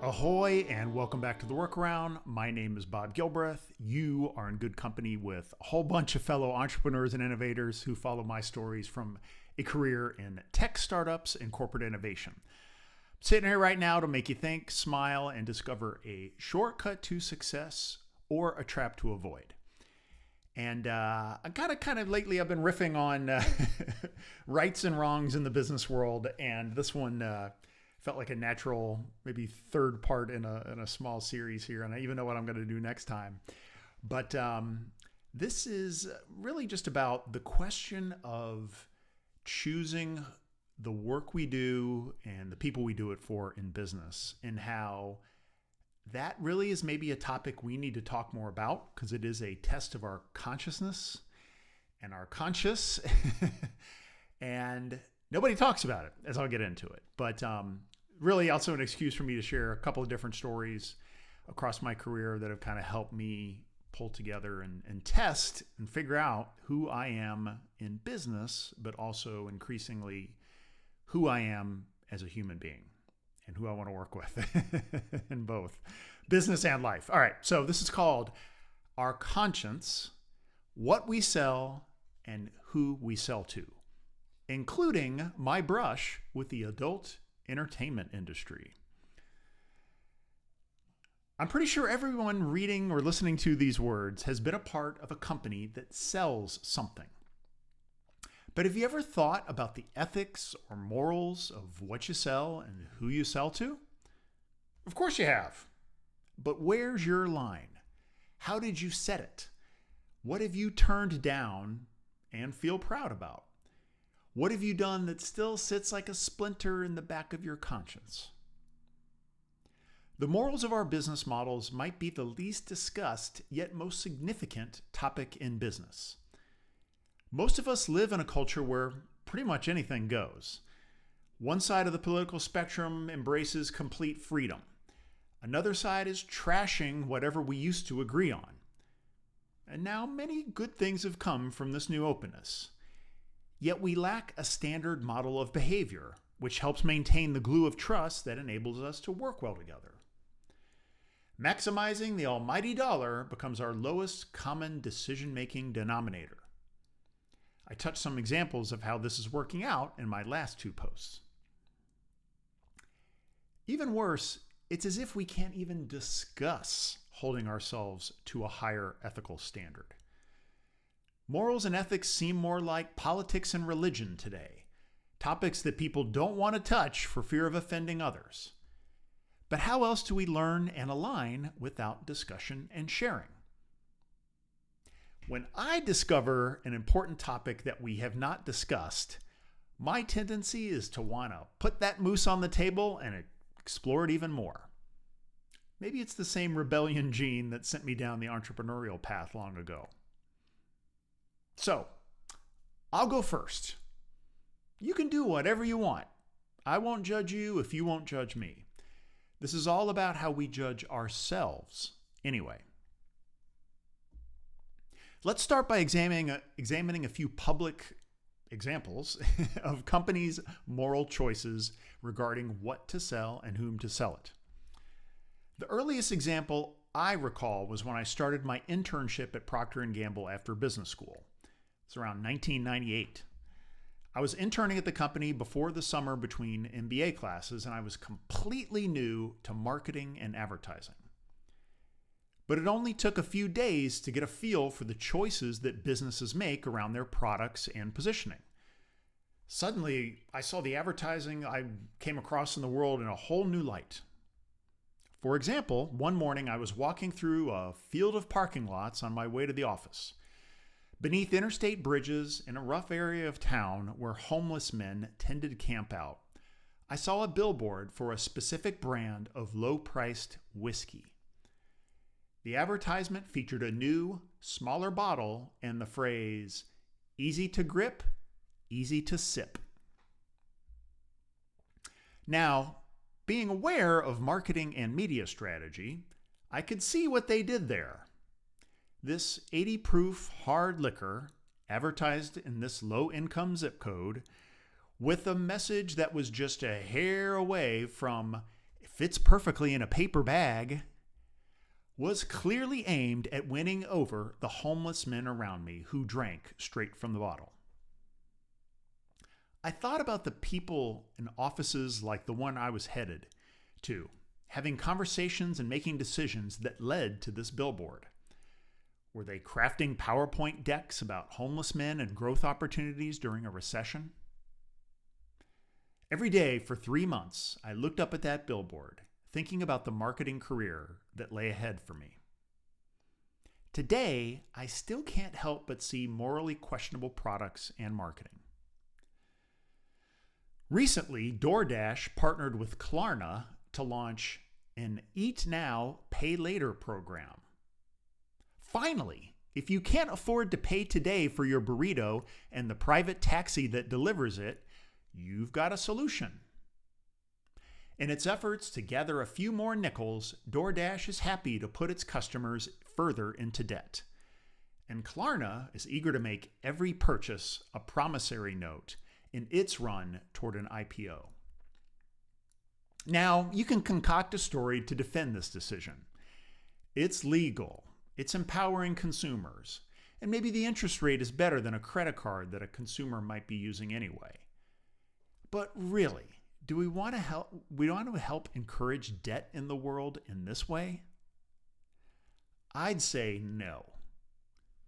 Ahoy and welcome back to The Workaround. My name is Bob Gilbreth. You are in good company with a whole bunch of fellow entrepreneurs and innovators who follow my stories from a career in tech startups and corporate innovation. I'm sitting here right now to make you think, smile, and discover a shortcut to success or a trap to avoid. And I kind of lately I've been riffing on rights and wrongs in the business world, and this one felt like a natural, maybe third part in a small series here, and I even know what I'm going to do next time. But this is really just about the question of choosing the work we do and the people we do it for in business, and how that really is maybe a topic we need to talk more about, because it is a test of our consciousness and our conscious, and nobody talks about it, as I'll get into it. But really also an excuse for me to share a couple of different stories across my career that have kind of helped me pull together and test and figure out who I am in business, but also increasingly who I am as a human being and who I want to work with in both business and life. All right, so this is called Our Conscience, What We Sell, and Who We Sell To, including my brush with the adult entertainment industry. I'm pretty sure everyone reading or listening to these words has been a part of a company that sells something. But have you ever thought about the ethics or morals of what you sell and who you sell to? Of course you have. But where's your line? How did you set it? What have you turned down and feel proud about? What have you done that still sits like a splinter in the back of your conscience? The morals of our business models might be the least discussed yet most significant topic in business. Most of us live in a culture where pretty much anything goes. One side of the political spectrum embraces complete freedom. Another side is trashing whatever we used to agree on. And now many good things have come from this new openness. Yet we lack a standard model of behavior, which helps maintain the glue of trust that enables us to work well together. Maximizing the almighty dollar becomes our lowest common decision-making denominator. I touched some examples of how this is working out in my last two posts. Even worse, it's as if we can't even discuss holding ourselves to a higher ethical standard. Morals and ethics seem more like politics and religion today, topics that people don't want to touch for fear of offending others. But how else do we learn and align without discussion and sharing? When I discover an important topic that we have not discussed, my tendency is to want to put that moose on the table and explore it even more. Maybe it's the same rebellion gene that sent me down the entrepreneurial path long ago. So, I'll go first. You can do whatever you want. I won't judge you if you won't judge me. This is all about how we judge ourselves anyway. Let's start by examining a few public examples of companies' moral choices regarding what to sell and whom to sell it. The earliest example I recall was when I started my internship at Procter & Gamble after business school. It's around 1998. I was interning at the company before the summer between MBA classes, and I was completely new to marketing and advertising. But it only took a few days to get a feel for the choices that businesses make around their products and positioning. Suddenly, I saw the advertising I came across in the world in a whole new light. For example, one morning I was walking through a field of parking lots on my way to the office. Beneath interstate bridges in a rough area of town where homeless men tended to camp out, I saw a billboard for a specific brand of low-priced whiskey. The advertisement featured a new, smaller bottle and the phrase, "Easy to grip, easy to sip." Now, being aware of marketing and media strategy, I could see what they did there. This 80-proof hard liquor, advertised in this low-income zip code, with a message that was just a hair away from fits perfectly in a paper bag, was clearly aimed at winning over the homeless men around me who drank straight from the bottle. I thought about the people in offices like the one I was headed to, having conversations and making decisions that led to this billboard. Were they crafting PowerPoint decks about homeless men and growth opportunities during a recession? Every day for 3 months, I looked up at that billboard, thinking about the marketing career that lay ahead for me. Today, I still can't help but see morally questionable products and marketing. Recently, DoorDash partnered with Klarna to launch an Eat Now, Pay Later program. Finally, if you can't afford to pay today for your burrito and the private taxi that delivers it, you've got a solution. In its efforts to gather a few more nickels, DoorDash is happy to put its customers further into debt. And Klarna is eager to make every purchase a promissory note in its run toward an IPO. Now, you can concoct a story to defend this decision. It's legal, it's empowering consumers, and maybe the interest rate is better than a credit card that a consumer might be using anyway. But really, do we want to help encourage debt in the world in this way? I'd say no.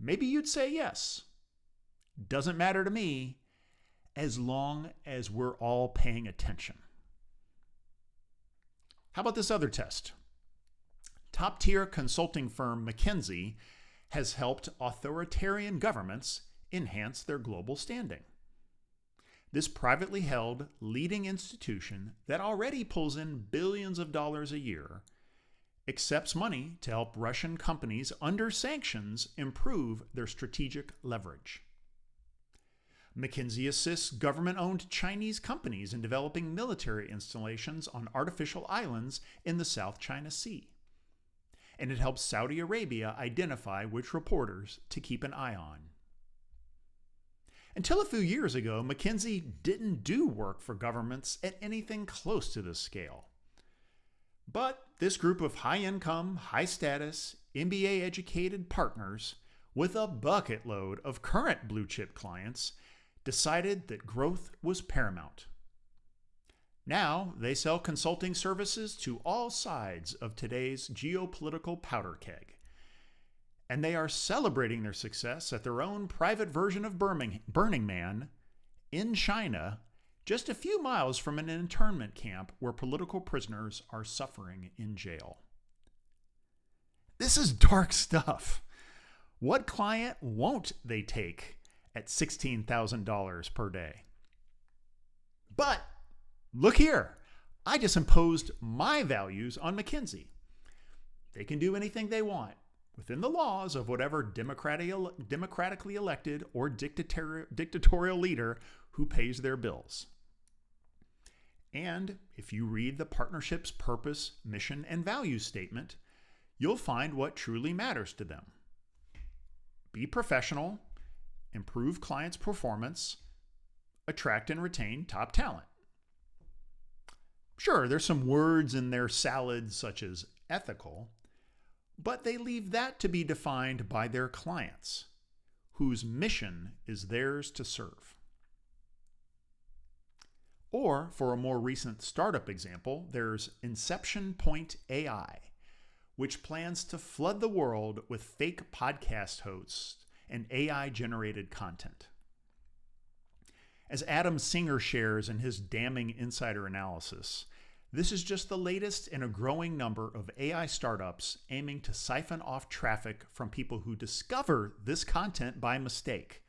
Maybe you'd say yes. Doesn't matter to me, as long as we're all paying attention. How about this other test? Top-tier consulting firm McKinsey has helped authoritarian governments enhance their global standing. This privately held leading institution that already pulls in billions of dollars a year accepts money to help Russian companies under sanctions improve their strategic leverage. McKinsey assists government-owned Chinese companies in developing military installations on artificial islands in the South China Sea. And it helps Saudi Arabia identify which reporters to keep an eye on. Until a few years ago, McKinsey didn't do work for governments at anything close to this scale. But this group of high-income, high-status, MBA-educated partners with a bucket load of current blue-chip clients decided that growth was paramount. Now they sell consulting services to all sides of today's geopolitical powder keg. And they are celebrating their success at their own private version of Burning Man in China, just a few miles from an internment camp where political prisoners are suffering in jail. This is dark stuff. What client won't they take at $16,000 per day? But look here, I just imposed my values on McKinsey. They can do anything they want within the laws of whatever democratically elected or dictatorial leader who pays their bills. And if you read the partnership's purpose, mission, and values statement, you'll find what truly matters to them. Be professional, improve clients' performance, attract and retain top talent. Sure, there's some words in their salad such as ethical, but they leave that to be defined by their clients, whose mission is theirs to serve. Or, for a more recent startup example, there's Inception Point AI, which plans to flood the world with fake podcast hosts and AI-generated content. As Adam Singer shares in his damning insider analysis, this is just the latest in a growing number of AI startups aiming to siphon off traffic from people who discover this content by mistake.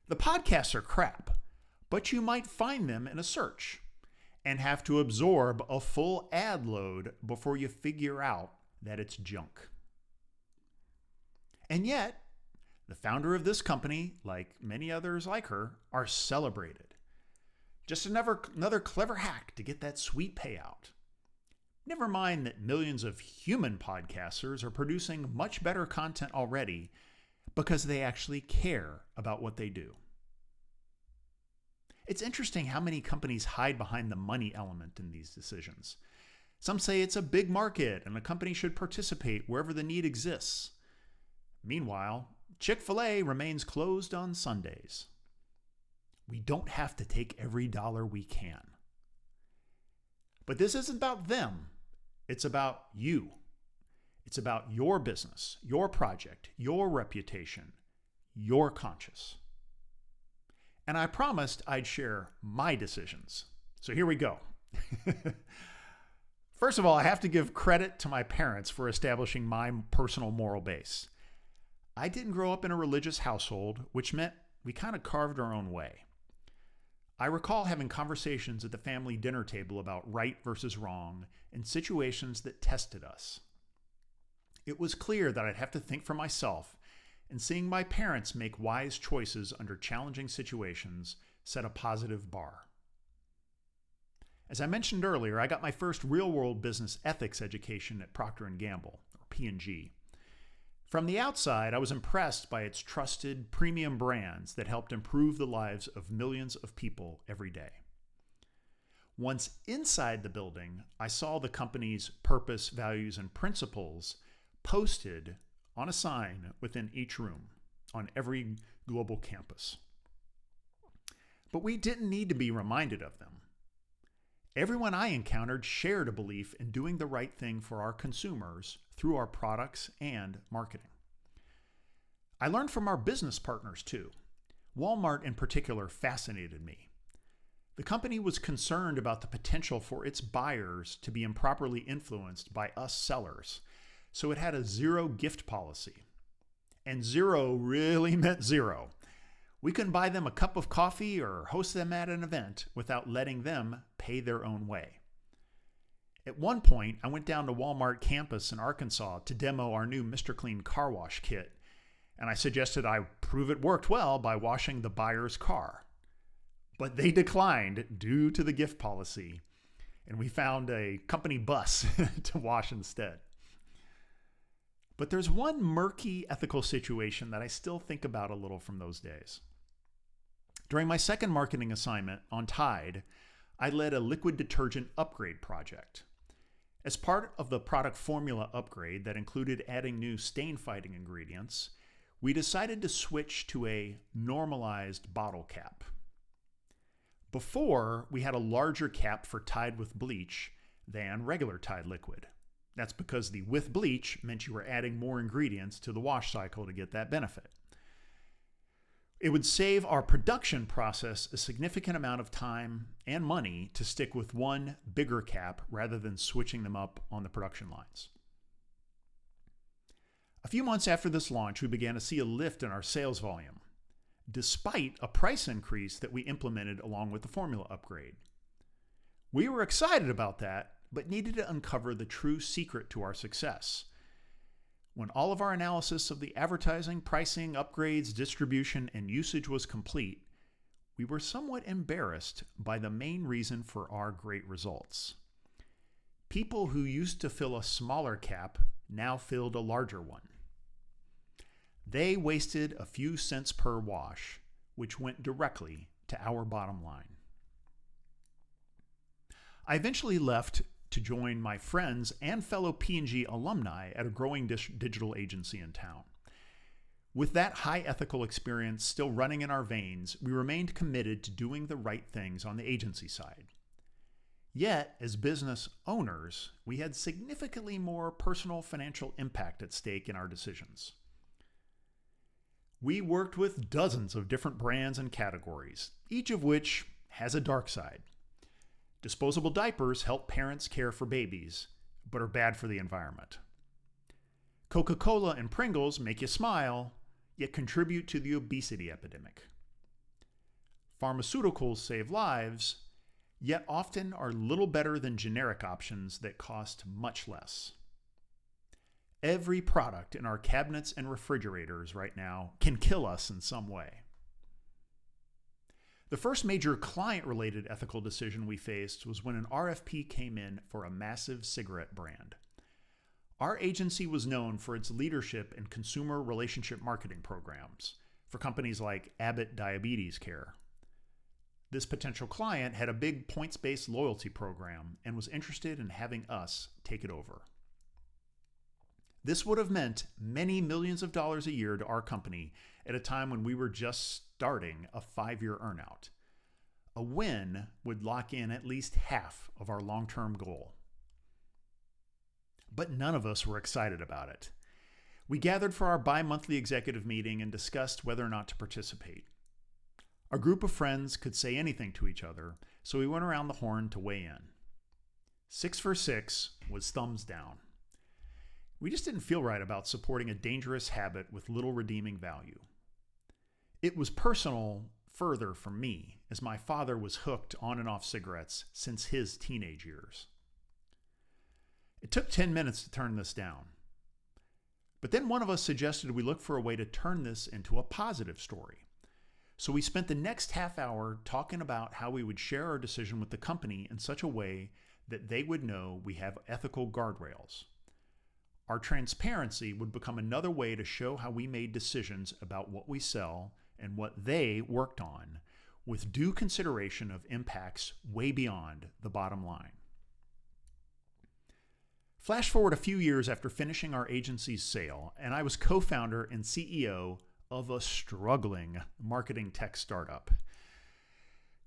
The podcasts are crap, but you might find them in a search and have to absorb a full ad load before you figure out that it's junk. And yet, the founder of this company, like many others like her, are celebrated. Just another clever hack to get that sweet payout. Never mind that millions of human podcasters are producing much better content already because they actually care about what they do. It's interesting how many companies hide behind the money element in these decisions. Some say it's a big market and a company should participate wherever the need exists. Meanwhile, Chick-fil-A remains closed on Sundays. We don't have to take every dollar we can. But this isn't about them. It's about you. It's about your business, your project, your reputation, your conscience. And I promised I'd share my decisions. So here we go. First of all, I have to give credit to my parents for establishing my personal moral base. I didn't grow up in a religious household, which meant we kind of carved our own way. I recall having conversations at the family dinner table about right versus wrong in situations that tested us. It was clear that I'd have to think for myself, and seeing my parents make wise choices under challenging situations set a positive bar. As I mentioned earlier, I got my first real-world business ethics education at Procter & Gamble, or P&G. From the outside, I was impressed by its trusted premium brands that helped improve the lives of millions of people every day. Once inside the building, I saw the company's purpose, values, and principles posted on a sign within each room on every global campus. But we didn't need to be reminded of them. Everyone I encountered shared a belief in doing the right thing for our consumers through our products and marketing. I learned from our business partners too. Walmart in particular fascinated me. The company was concerned about the potential for its buyers to be improperly influenced by us sellers, so it had a zero gift policy. And zero really meant zero. We couldn't buy them a cup of coffee or host them at an event without letting them pay their own way. At one point, I went down to Walmart campus in Arkansas to demo our new Mr. Clean car wash kit, and I suggested I prove it worked well by washing the buyer's car. But they declined due to the gift policy, and we found a company bus to wash instead. But there's one murky ethical situation that I still think about a little from those days. During my second marketing assignment on Tide, I led a liquid detergent upgrade project. As part of the product formula upgrade that included adding new stain-fighting ingredients, we decided to switch to a normalized bottle cap. Before, we had a larger cap for Tide with bleach than regular Tide liquid. That's because the with bleach meant you were adding more ingredients to the wash cycle to get that benefit. It would save our production process a significant amount of time and money to stick with one bigger cap rather than switching them up on the production lines. A few months after this launch, we began to see a lift in our sales volume, despite a price increase that we implemented along with the formula upgrade. We were excited about that, but needed to uncover the true secret to our success. When all of our analysis of the advertising, pricing, upgrades, distribution, and usage was complete, we were somewhat embarrassed by the main reason for our great results. People who used to fill a smaller cap now filled a larger one. They wasted a few cents per wash, which went directly to our bottom line. I eventually left to join my friends and fellow P&G alumni at a growing digital agency in town. With that high ethical experience still running in our veins, we remained committed to doing the right things on the agency side. Yet, as business owners, we had significantly more personal financial impact at stake in our decisions. We worked with dozens of different brands and categories, each of which has a dark side. Disposable diapers help parents care for babies, but are bad for the environment. Coca-Cola and Pringles make you smile, yet contribute to the obesity epidemic. Pharmaceuticals save lives, yet often are little better than generic options that cost much less. Every product in our cabinets and refrigerators right now can kill us in some way. The first major client-related ethical decision we faced was when an RFP came in for a massive cigarette brand. Our agency was known for its leadership in consumer relationship marketing programs for companies like Abbott Diabetes Care. This potential client had a big points-based loyalty program and was interested in having us take it over. This would have meant many millions of dollars a year to our company at a time when we were just starting a 5-year earnout. A win would lock in at least half of our long-term goal. But none of us were excited about it. We gathered for our bi-monthly executive meeting and discussed whether or not to participate. Our group of friends could say anything to each other, so we went around the horn to weigh in. 6 for 6 was thumbs down. We just didn't feel right about supporting a dangerous habit with little redeeming value. It was personal further for me, as my father was hooked on and off cigarettes since his teenage years. It took 10 minutes to turn this down. But then one of us suggested we look for a way to turn this into a positive story. So we spent the next half hour talking about how we would share our decision with the company in such a way that they would know we have ethical guardrails. Our transparency would become another way to show how we made decisions about what we sell and what they worked on, with due consideration of impacts way beyond the bottom line. Flash forward a few years after finishing our agency's sale, and I was co-founder and CEO of a struggling marketing tech startup.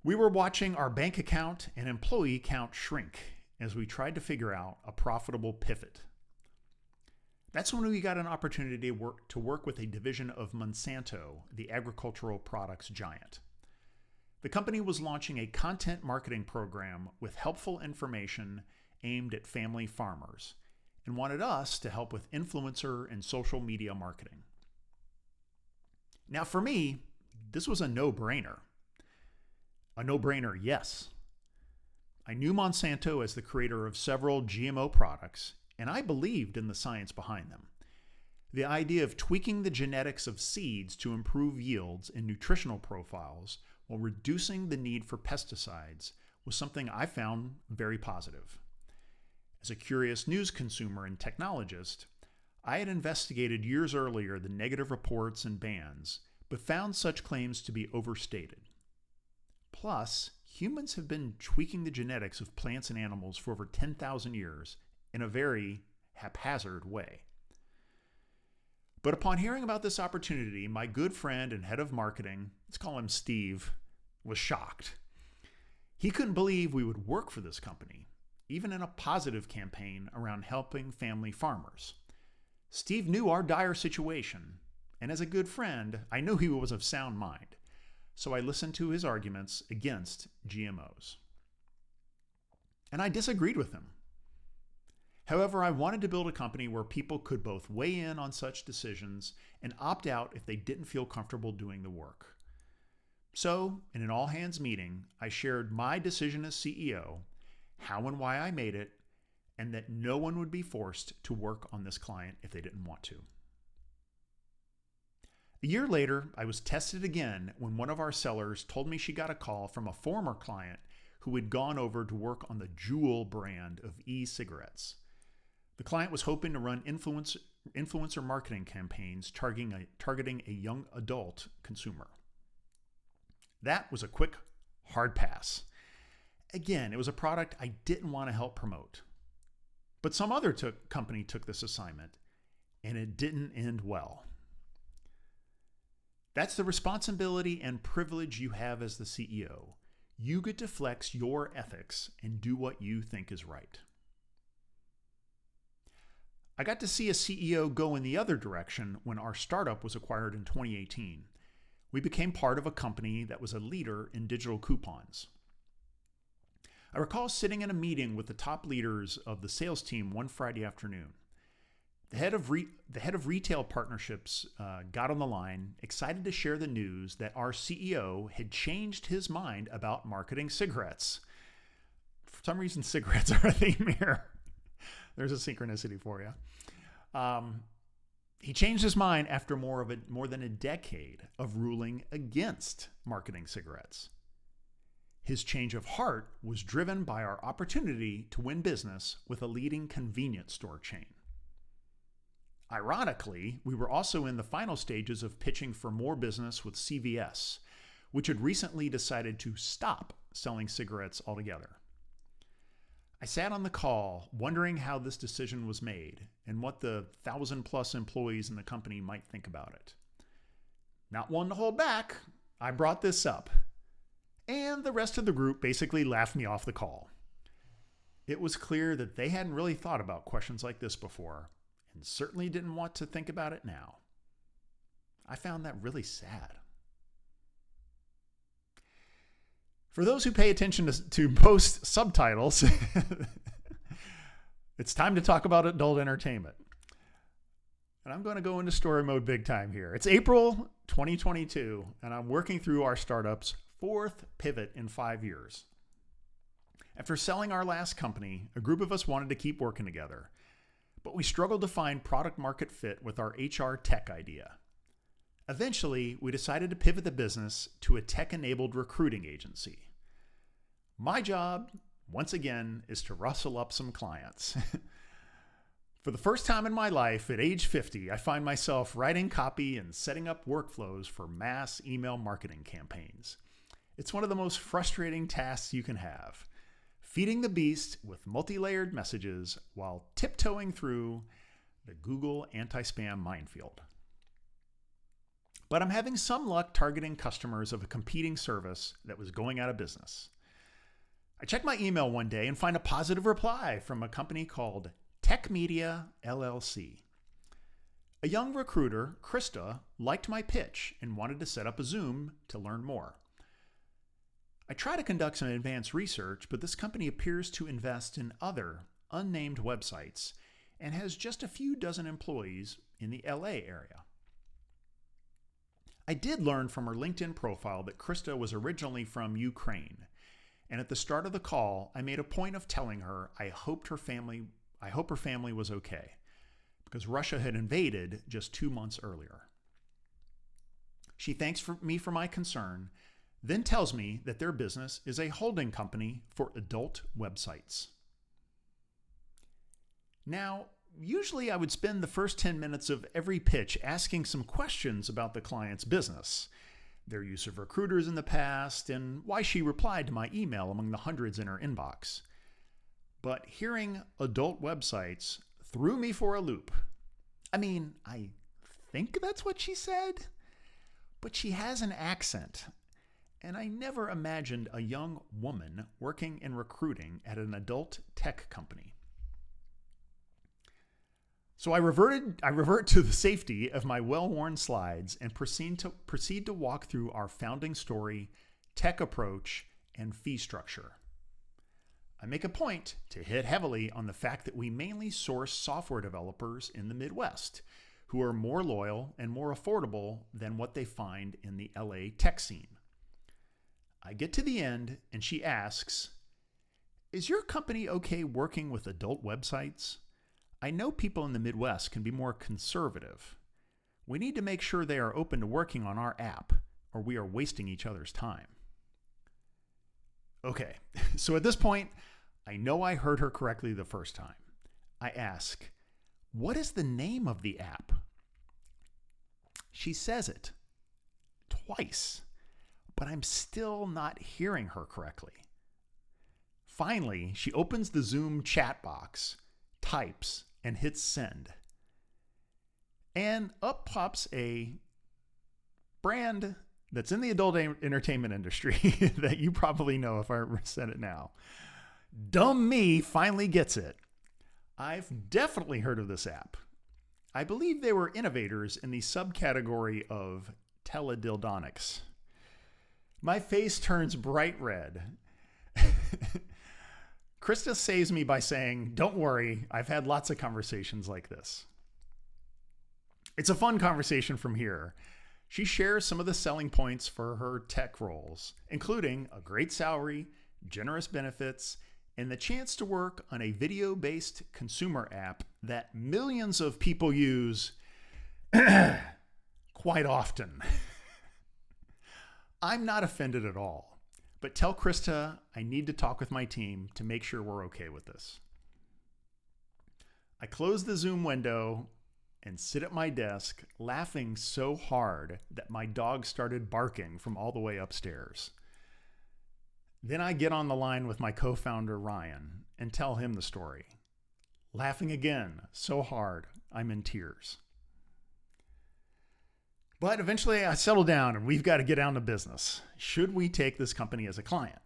We were watching our bank account and employee count shrink as we tried to figure out a profitable pivot. That's when we got an opportunity to work with a division of Monsanto, the agricultural products giant. The company was launching a content marketing program with helpful information aimed at family farmers and wanted us to help with influencer and social media marketing. Now for me, this was a no-brainer. A no-brainer, yes. I knew Monsanto as the creator of several GMO products, and I believed in the science behind them. The idea of tweaking the genetics of seeds to improve yields and nutritional profiles while reducing the need for pesticides was something I found very positive. As a curious news consumer and technologist, I had investigated years earlier the negative reports and bans, but found such claims to be overstated. Plus, humans have been tweaking the genetics of plants and animals for over 10,000 years in a very haphazard way. But upon hearing about this opportunity, my good friend and head of marketing, let's call him Steve, was shocked. He couldn't believe we would work for this company, even in a positive campaign around helping family farmers. Steve knew our dire situation, and as a good friend, I knew he was of sound mind, so I listened to his arguments against GMOs. And I disagreed with him. However, I wanted to build a company where people could both weigh in on such decisions and opt out if they didn't feel comfortable doing the work. So, in an all-hands meeting, I shared my decision as CEO, how and why I made it, and that no one would be forced to work on this client if they didn't want to. A year later, I was tested again when one of our sellers told me she got a call from a former client who had gone over to work on the Juul brand of e-cigarettes. The client was hoping to run influencer marketing campaigns targeting a young adult consumer. That was a quick, hard pass. Again, it was a product I didn't want to help promote. But some other company took this assignment, and it didn't end well. That's the responsibility and privilege you have as the CEO. You get to flex your ethics and do what you think is right. I got to see a CEO go in the other direction when our startup was acquired in 2018. We became part of a company that was a leader in digital coupons. I recall sitting in a meeting with the top leaders of the sales team one Friday afternoon. The head of retail partnerships got on the line, excited to share the news that our CEO had changed his mind about marketing cigarettes. For some reason, cigarettes are a theme here. There's a synchronicity for you. He changed his mind after more than a decade of ruling against marketing cigarettes. His change of heart was driven by our opportunity to win business with a leading convenience store chain. Ironically, we were also in the final stages of pitching for more business with CVS, which had recently decided to stop selling cigarettes altogether. I sat on the call wondering how this decision was made and what the 1,000+ employees in the company might think about it. Not one to hold back, I brought this up, and the rest of the group basically laughed me off the call. It was clear that they hadn't really thought about questions like this before and certainly didn't want to think about it now. I found that really sad. For those who pay attention to most subtitles, it's time to talk about adult entertainment. And I'm going to go into story mode big time here. It's April 2022, and I'm working through our startup's 4th pivot in 5 years. After selling our last company, a group of us wanted to keep working together, but we struggled to find product market fit with our HR tech idea. Eventually, we decided to pivot the business to a tech-enabled recruiting agency. My job, once again, is to rustle up some clients. For the first time in my life, at age 50, I find myself writing copy and setting up workflows for mass email marketing campaigns. It's one of the most frustrating tasks you can have, feeding the beast with multi-layered messages while tiptoeing through the Google anti-spam minefield. But I'm having some luck targeting customers of a competing service that was going out of business. I check my email one day and find a positive reply from a company called Tech Media LLC. A young recruiter, Krista, liked my pitch and wanted to set up a Zoom to learn more. I try to conduct some advanced research, but this company appears to invest in other unnamed websites and has just a few dozen employees in the LA area. I did learn from her LinkedIn profile that Krista was originally from Ukraine, and at the start of the call, I made a point of telling her I hope her family was okay, because Russia had invaded just 2 months earlier. She thanks me for my concern, then tells me that their business is a holding company for adult websites. Now, usually I would spend the first 10 minutes of every pitch asking some questions about the client's business, their use of recruiters in the past, and why she replied to my email among the hundreds in her inbox. But hearing adult websites threw me for a loop. I mean, I think that's what she said, but she has an accent, and I never imagined a young woman working in recruiting at an adult tech company. So I revert to the safety of my well-worn slides and proceed to walk through our founding story, tech approach, and fee structure. I make a point to hit heavily on the fact that we mainly source software developers in the Midwest who are more loyal and more affordable than what they find in the LA tech scene. I get to the end and she asks, "Is your company okay working with adult websites? I know people in the Midwest can be more conservative. We need to make sure they are open to working on our app, or we are wasting each other's time." Okay, so at this point, I know I heard her correctly the first time. I ask, "What is the name of the app?" She says it twice, but I'm still not hearing her correctly. Finally, she opens the Zoom chat box, types, and hits send. And up pops a brand that's in the adult entertainment industry that you probably know if I said it now. Dumb me finally gets it. I've definitely heard of this app. I believe they were innovators in the subcategory of teledildonics. My face turns bright red. Krista saves me by saying, "Don't worry, I've had lots of conversations like this." It's a fun conversation from here. She shares some of the selling points for her tech roles, including a great salary, generous benefits, and the chance to work on a video-based consumer app that millions of people use quite often. I'm not offended at all. But tell Krista I need to talk with my team to make sure we're okay with this. I close the Zoom window and sit at my desk laughing so hard that my dog started barking from all the way upstairs. Then I get on the line with my co-founder Ryan and tell him the story. Laughing again so hard I'm in tears. But eventually I settle down and we've got to get down to business. Should we take this company as a client?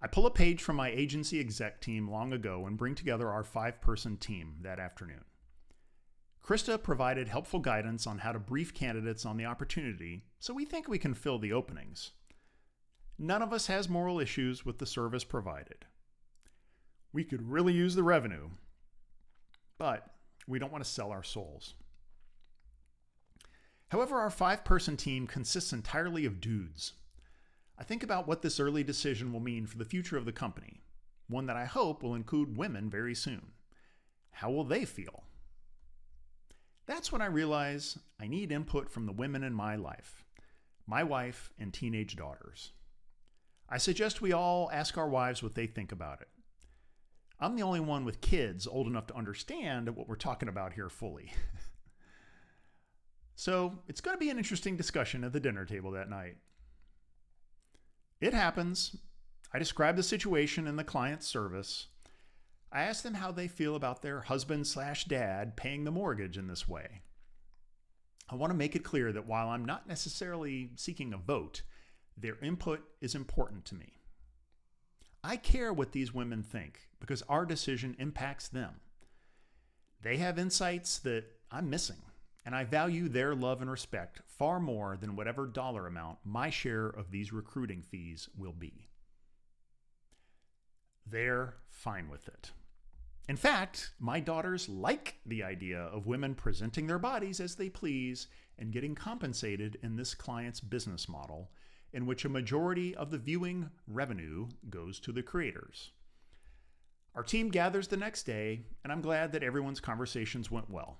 I pull a page from my agency exec team long ago and bring together our 5-person team that afternoon. Krista provided helpful guidance on how to brief candidates on the opportunity, so we think we can fill the openings. None of us has moral issues with the service provided. We could really use the revenue, but we don't want to sell our souls. However, our 5-person team consists entirely of dudes. I think about what this early decision will mean for the future of the company, one that I hope will include women very soon. How will they feel? That's when I realize I need input from the women in my life, my wife and teenage daughters. I suggest we all ask our wives what they think about it. I'm the only one with kids old enough to understand what we're talking about here fully. So it's going to be an interesting discussion at the dinner table that night. It happens. I describe the situation in the client's service. I ask them how they feel about their husband/dad paying the mortgage in this way. I want to make it clear that while I'm not necessarily seeking a vote, their input is important to me. I care what these women think because our decision impacts them. They have insights that I'm missing, and I value their love and respect far more than whatever dollar amount my share of these recruiting fees will be. They're fine with it. In fact, my daughters like the idea of women presenting their bodies as they please and getting compensated in this client's business model, in which a majority of the viewing revenue goes to the creators. Our team gathers the next day, and I'm glad that everyone's conversations went well.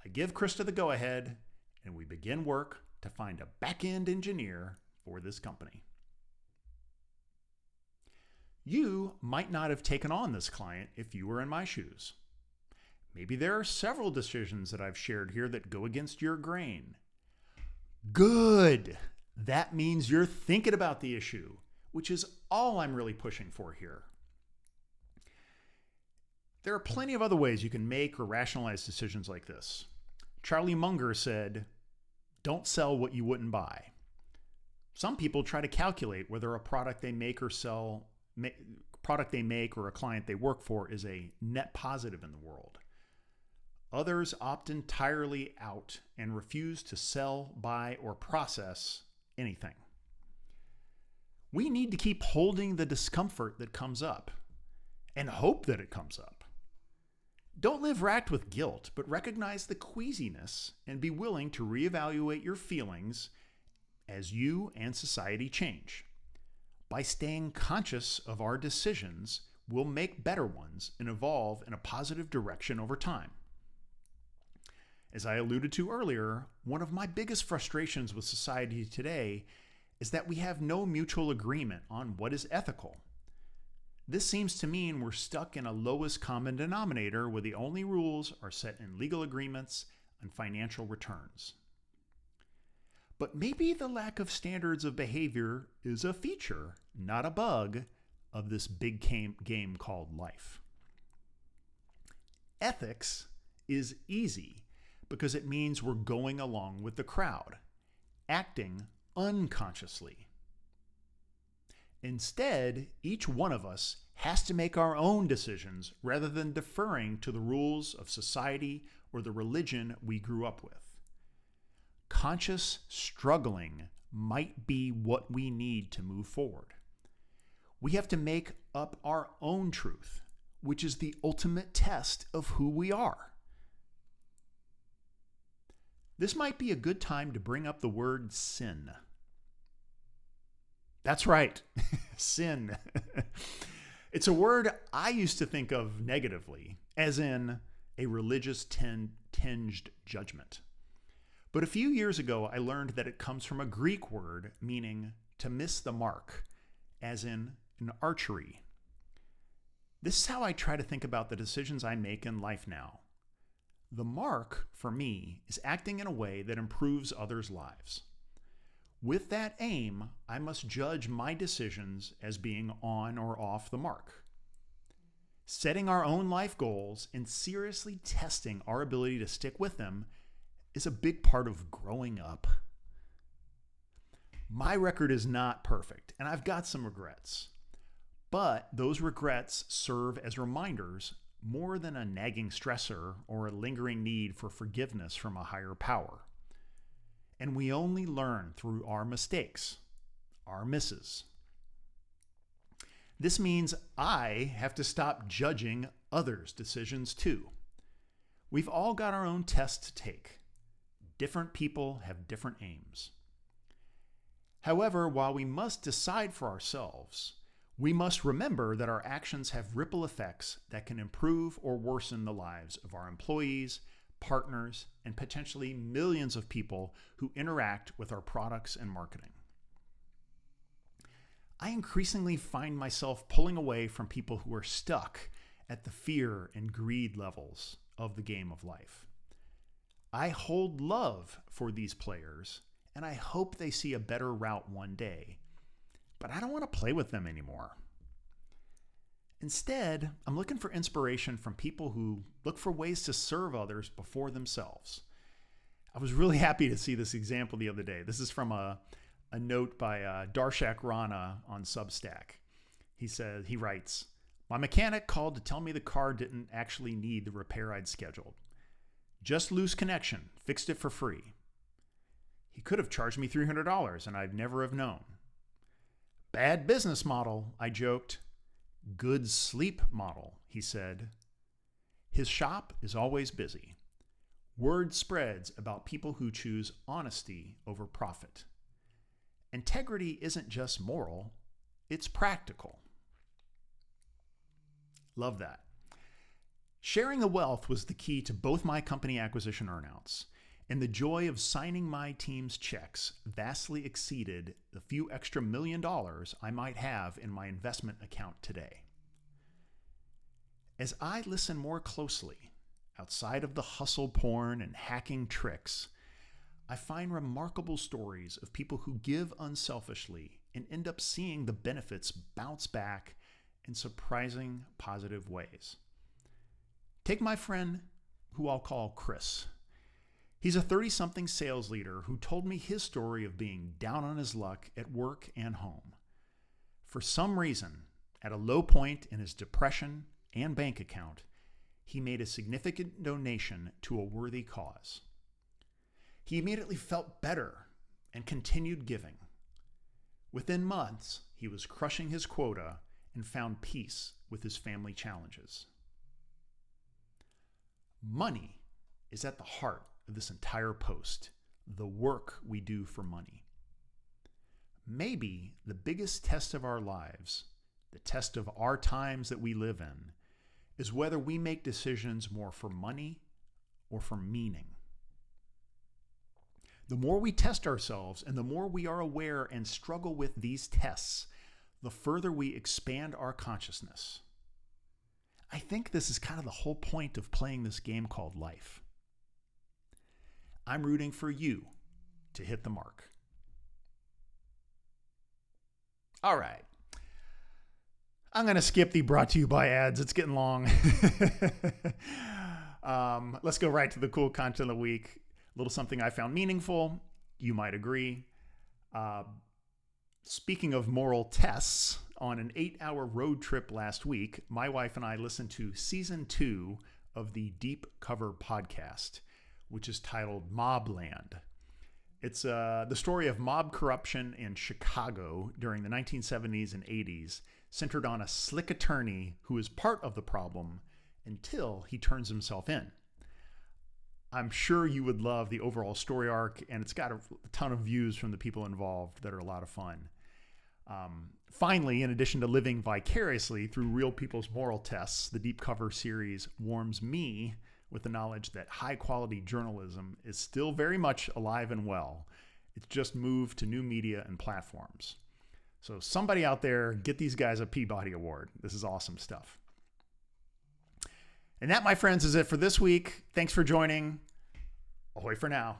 I give Krista the go-ahead, and we begin work to find a back-end engineer for this company. You might not have taken on this client if you were in my shoes. Maybe there are several decisions that I've shared here that go against your grain. Good! That means you're thinking about the issue, which is all I'm really pushing for here. There are plenty of other ways you can make or rationalize decisions like this. Charlie Munger said, "Don't sell what you wouldn't buy." Some people try to calculate whether a product they make or a client they work for is a net positive in the world. Others opt entirely out and refuse to sell, buy, or process anything. We need to keep holding the discomfort that comes up and hope that it comes up. Don't live racked with guilt, but recognize the queasiness and be willing to reevaluate your feelings as you and society change. By staying conscious of our decisions, we'll make better ones and evolve in a positive direction over time. As I alluded to earlier, one of my biggest frustrations with society today is that we have no mutual agreement on what is ethical. This seems to mean we're stuck in a lowest common denominator where the only rules are set in legal agreements and financial returns. But maybe the lack of standards of behavior is a feature, not a bug, of this big game called life. Ethics is easy because it means we're going along with the crowd, acting unconsciously. Instead, each one of us has to make our own decisions rather than deferring to the rules of society or the religion we grew up with. Conscious struggling might be what we need to move forward. We have to make up our own truth, which is the ultimate test of who we are. This might be a good time to bring up the word sin. That's right, sin. It's a word I used to think of negatively, as in a religious tinged judgment. But a few years ago, I learned that it comes from a Greek word meaning to miss the mark, as in archery. This is how I try to think about the decisions I make in life now. The mark, for me, is acting in a way that improves others' lives. With that aim, I must judge my decisions as being on or off the mark. Setting our own life goals and seriously testing our ability to stick with them is a big part of growing up. My record is not perfect, and I've got some regrets. But those regrets serve as reminders more than a nagging stressor or a lingering need for forgiveness from a higher power. And we only learn through our mistakes, our misses. This means I have to stop judging others' decisions too. We've all got our own tests to take. Different people have different aims. However, while we must decide for ourselves, we must remember that our actions have ripple effects that can improve or worsen the lives of our employees, partners, and potentially millions of people who interact with our products and marketing. I increasingly find myself pulling away from people who are stuck at the fear and greed levels of the game of life. I hold love for these players, and I hope they see a better route one day. But I don't want to play with them anymore. Instead, I'm looking for inspiration from people who look for ways to serve others before themselves. I was really happy to see this example the other day. This is from a note by Darshak Rana on Substack. He writes, "My mechanic called to tell me the car didn't actually need the repair I'd scheduled. Just loose connection, fixed it for free. He could have charged me $300 and I'd never have known. Bad business model," I joked. "Good sleep model," he said. His shop is always busy. Word spreads about people who choose honesty over profit. Integrity isn't just moral, it's practical. Love that. Sharing the wealth was the key to both my company acquisition earnouts, and the joy of signing my team's checks vastly exceeded the few extra $1 million I might have in my investment account today. As I listen more closely, outside of the hustle porn and hacking tricks, I find remarkable stories of people who give unselfishly and end up seeing the benefits bounce back in surprising positive ways. Take my friend, who I'll call Chris. He's a 30-something sales leader who told me his story of being down on his luck at work and home. For some reason, at a low point in his depression and bank account, he made a significant donation to a worthy cause. He immediately felt better and continued giving. Within months, he was crushing his quota and found peace with his family challenges. Money is at the heart of this entire post, the work we do for money. Maybe the biggest test of our lives, the test of our times that we live in, is whether we make decisions more for money or for meaning. The more we test ourselves and the more we are aware and struggle with these tests, the further we expand our consciousness. I think this is kind of the whole point of playing this game called life. I'm rooting for you to hit the mark. All right. I'm going to skip the brought to you by ads. It's getting long. Let's go right to the cool content of the week. A little something I found meaningful. You might agree. Speaking of moral tests, on an 8-hour road trip last week, my wife and I listened to season 2 of the Deep Cover podcast, which is titled Mobland. It's the story of mob corruption in Chicago during the 1970s and 80s, centered on a slick attorney who is part of the problem until he turns himself in. I'm sure you would love the overall story arc, and it's got a ton of views from the people involved that are a lot of fun. Finally, in addition to living vicariously through real people's moral tests, the Deep Cover series warms me with the knowledge that high-quality journalism is still very much alive and well. It's just moved to new media and platforms. So somebody out there, get these guys a Peabody Award. This is awesome stuff. And that, my friends, is it for this week. Thanks for joining. Ahoy for now.